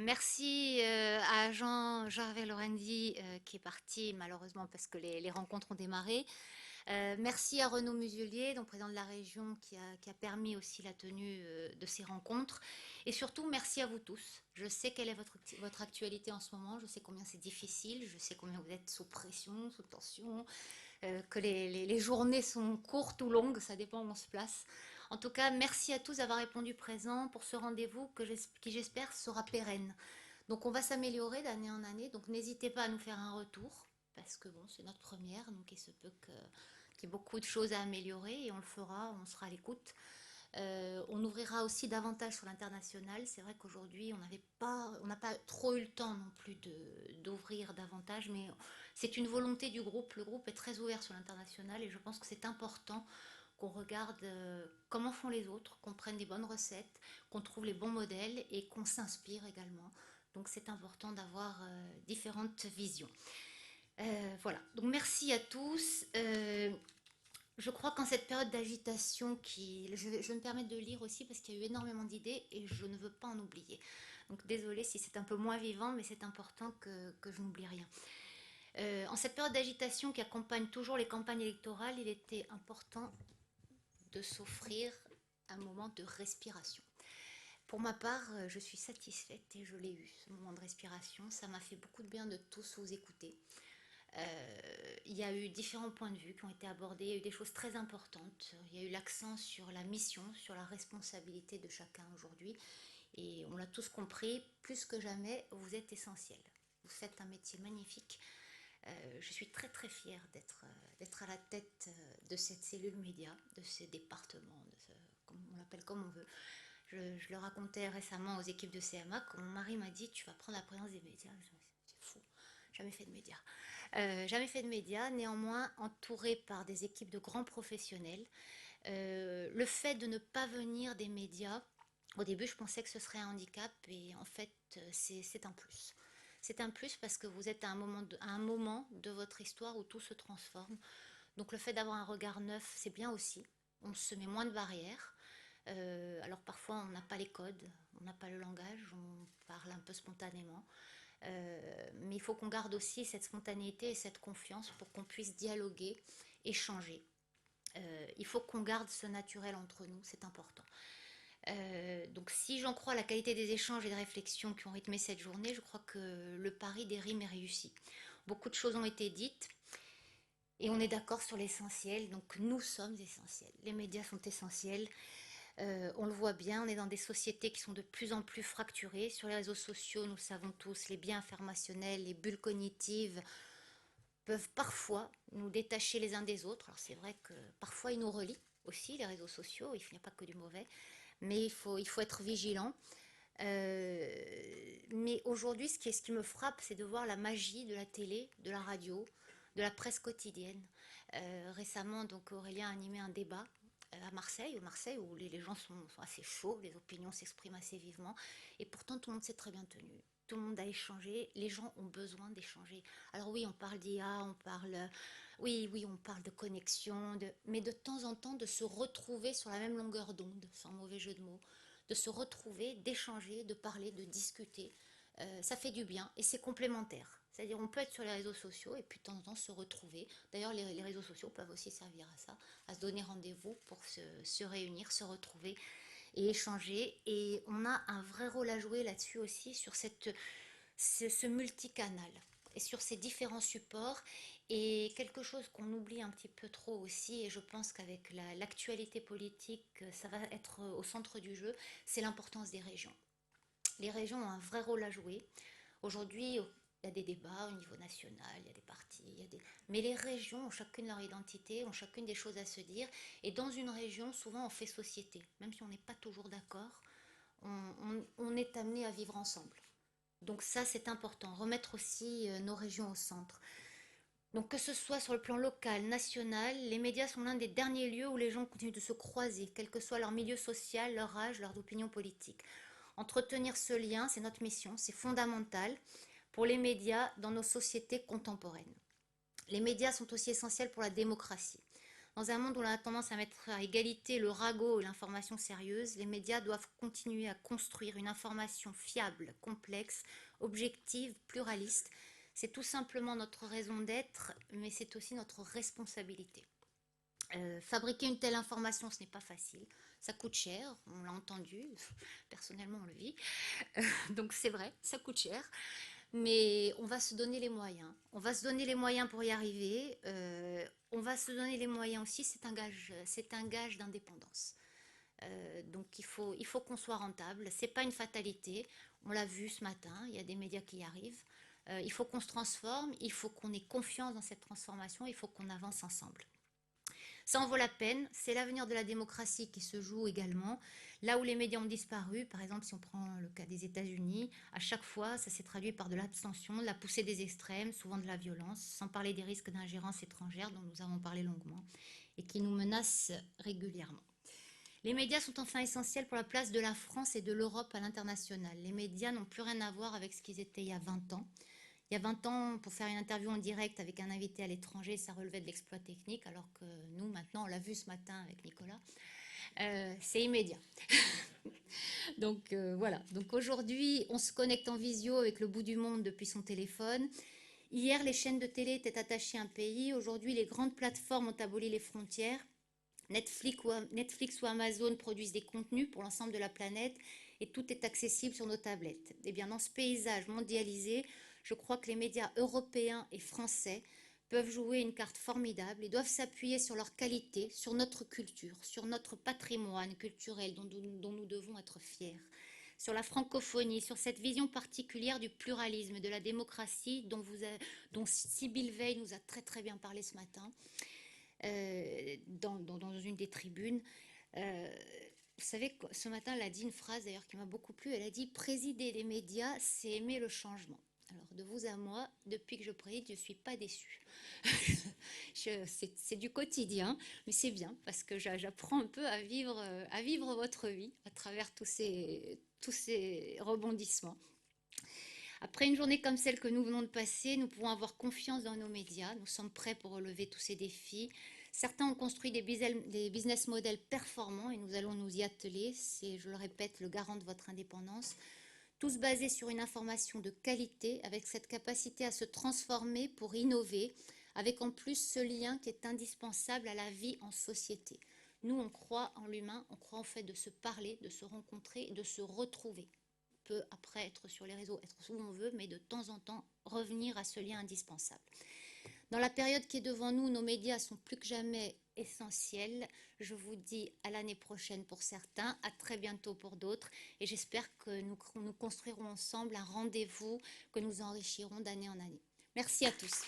Merci à Jean-Gervais Lorendi qui est parti malheureusement parce que les rencontres ont démarré. Merci à Renaud Muselier, donc président de la région, qui a permis aussi la tenue de ces rencontres. Et surtout, merci à vous tous. Je sais quelle est votre actualité en ce moment, je sais combien c'est difficile, je sais combien vous êtes sous pression, sous tension, que les journées sont courtes ou longues, ça dépend où on se place. En tout cas, merci à tous d'avoir répondu présent pour ce rendez-vous qui j'espère sera pérenne. Donc on va s'améliorer d'année en année, donc n'hésitez pas à nous faire un retour, parce que bon, c'est notre première, donc il se peut qu'il y ait beaucoup de choses à améliorer et on le fera, on sera à l'écoute. On ouvrira aussi davantage sur l'international. C'est vrai qu'aujourd'hui, on n'a pas trop eu le temps non plus d'ouvrir davantage, mais c'est une volonté du groupe. Le groupe est très ouvert sur l'international et je pense que c'est important qu'on regarde comment font les autres, qu'on prenne des bonnes recettes, qu'on trouve les bons modèles et qu'on s'inspire également. Donc c'est important d'avoir différentes visions. Voilà, donc merci à tous. Je crois qu'en cette période d'agitation, je vais me permettre de lire aussi parce qu'il y a eu énormément d'idées et je ne veux pas en oublier. Donc désolée si c'est un peu moins vivant, mais c'est important que je n'oublie rien. En cette période d'agitation qui accompagne toujours les campagnes électorales, il était important de s'offrir un moment de respiration. Pour ma part, je suis satisfaite et je l'ai eu, ce moment de respiration. Ça m'a fait beaucoup de bien de tous vous écouter. Il y a eu différents points de vue qui ont été abordés, il y a eu des choses très importantes, il y a eu l'accent sur la mission, sur la responsabilité de chacun aujourd'hui, et on l'a tous compris, plus que jamais, vous êtes essentiel. Vous faites un métier magnifique. Je suis très très fière d'être à la tête de cette cellule média, de ces départements, on l'appelle comme on veut. Je le racontais récemment aux équipes de CMA, quand mon mari m'a dit tu vas prendre la présidence des médias. C'est fou, jamais fait de médias. Jamais fait de médias, néanmoins entourée par des équipes de grands professionnels. Le fait de ne pas venir des médias, au début je pensais que ce serait un handicap et en fait c'est un plus. C'est un plus parce que vous êtes à un moment de votre histoire où tout se transforme. Donc le fait d'avoir un regard neuf, c'est bien aussi. On se met moins de barrières. Alors parfois on n'a pas les codes, on n'a pas le langage, on parle un peu spontanément. Mais il faut qu'on garde aussi cette spontanéité et cette confiance pour qu'on puisse dialoguer, échanger. Il faut qu'on garde ce naturel entre nous, c'est important. Donc si j'en crois à la qualité des échanges et des réflexions qui ont rythmé cette journée, je crois que le pari des rimes est réussi. Beaucoup de choses ont été dites et on est d'accord sur l'essentiel, donc nous sommes essentiels. Les médias sont essentiels. On le voit bien, on est dans des sociétés qui sont de plus en plus fracturées. Sur les réseaux sociaux, nous savons tous, les biais informationnels, les bulles cognitives peuvent parfois nous détacher les uns des autres. Alors c'est vrai que parfois ils nous relient aussi, les réseaux sociaux, il n'y a pas que du mauvais, mais il faut être vigilant. Mais aujourd'hui, ce qui me frappe, c'est de voir la magie de la télé, de la radio, de la presse quotidienne. Récemment, donc Aurélien a animé un débat à Marseille, où les gens sont assez chauds, les opinions s'expriment assez vivement, et pourtant tout le monde s'est très bien tenu. Tout le monde a échangé, les gens ont besoin d'échanger. Alors oui, on parle d'IA, oui, on parle de connexion, mais de temps en temps de se retrouver sur la même longueur d'onde, sans mauvais jeu de mots, de se retrouver, d'échanger, de parler, de discuter. Ça fait du bien et c'est complémentaire. C'est-à-dire on peut être sur les réseaux sociaux et puis de temps en temps se retrouver. D'ailleurs les réseaux sociaux peuvent aussi servir à ça, à se donner rendez-vous pour se réunir, se retrouver et échanger. Et on a un vrai rôle à jouer là-dessus aussi sur ce multicanal et sur ces différents supports. Et quelque chose qu'on oublie un petit peu trop aussi, et je pense qu'avec l'actualité politique, ça va être au centre du jeu, c'est l'importance des régions. Les régions ont un vrai rôle à jouer. Aujourd'hui, il y a des débats au niveau national, il y a des partis, mais les régions ont chacune leur identité, ont chacune des choses à se dire. Et dans une région, souvent, on fait société. Même si on n'est pas toujours d'accord, on est amené à vivre ensemble. Donc ça, c'est important. Remettre aussi nos régions au centre. Donc que ce soit sur le plan local, national, les médias sont l'un des derniers lieux où les gens continuent de se croiser, quel que soit leur milieu social, leur âge, leur opinion politique. Entretenir ce lien, c'est notre mission, c'est fondamental pour les médias dans nos sociétés contemporaines. Les médias sont aussi essentiels pour la démocratie. Dans un monde où on a tendance à mettre à égalité le ragot et l'information sérieuse, les médias doivent continuer à construire une information fiable, complexe, objective, pluraliste. C'est tout simplement notre raison d'être, mais c'est aussi notre responsabilité. Fabriquer une telle information, ce n'est pas facile. Ça coûte cher, on l'a entendu, personnellement on le vit. Donc c'est vrai, ça coûte cher, mais on va se donner les moyens. On va se donner les moyens pour y arriver. On va se donner les moyens aussi, c'est un gage d'indépendance. Donc il faut qu'on soit rentable. C'est pas une fatalité. On l'a vu ce matin, il y a des médias qui y arrivent. Il faut qu'on se transforme, il faut qu'on ait confiance dans cette transformation, il faut qu'on avance ensemble. Ça en vaut la peine, c'est l'avenir de la démocratie qui se joue également. Là où les médias ont disparu, par exemple si on prend le cas des États-Unis, à chaque fois ça s'est traduit par de l'abstention, de la poussée des extrêmes, souvent de la violence, sans parler des risques d'ingérence étrangère dont nous avons parlé longuement et qui nous menacent régulièrement. Les médias sont enfin essentiels pour la place de la France et de l'Europe à l'international. Les médias n'ont plus rien à voir avec ce qu'ils étaient il y a 20 ans. Il y a 20 ans, pour faire une interview en direct avec un invité à l'étranger, ça relevait de l'exploit technique, alors que nous, maintenant, on l'a vu ce matin avec Nicolas, c'est immédiat. Donc voilà, donc aujourd'hui, on se connecte en visio avec le bout du monde depuis son téléphone. Hier, les chaînes de télé étaient attachées à un pays. Aujourd'hui, les grandes plateformes ont aboli les frontières. Netflix ou Amazon produisent des contenus pour l'ensemble de la planète et tout est accessible sur nos tablettes. Et bien dans ce paysage mondialisé, je crois que les médias européens et français peuvent jouer une carte formidable et doivent s'appuyer sur leur qualité, sur notre culture, sur notre patrimoine culturel dont nous devons être fiers, sur la francophonie, sur cette vision particulière du pluralisme et de la démocratie dont Sybille Veil nous a très très bien parlé ce matin. Dans une des tribunes. Euh, vous savez, ce matin, elle a dit une phrase d'ailleurs qui m'a beaucoup plu. Elle a dit: présider les médias, c'est aimer le changement. Alors, de vous à moi, depuis que je préside, je ne suis pas déçue. C'est du quotidien, mais c'est bien parce que j'apprends un peu à vivre votre vie à travers tous ces rebondissements. Après une journée comme celle que nous venons de passer, nous pouvons avoir confiance dans nos médias. Nous sommes prêts pour relever tous ces défis. Certains ont construit des business models performants et nous allons nous y atteler. C'est, je le répète, le garant de votre indépendance. Tous basés sur une information de qualité, avec cette capacité à se transformer pour innover, avec en plus ce lien qui est indispensable à la vie en société. Nous, on croit en l'humain, on croit en fait de se parler, de se rencontrer, de se retrouver. On peut après être sur les réseaux, être où on veut, mais de temps en temps revenir à ce lien indispensable. Dans la période qui est devant nous, nos médias sont plus que jamais essentiels. Je vous dis à l'année prochaine pour certains, à très bientôt pour d'autres, et j'espère que nous construirons ensemble un rendez-vous que nous enrichirons d'année en année. Merci à tous.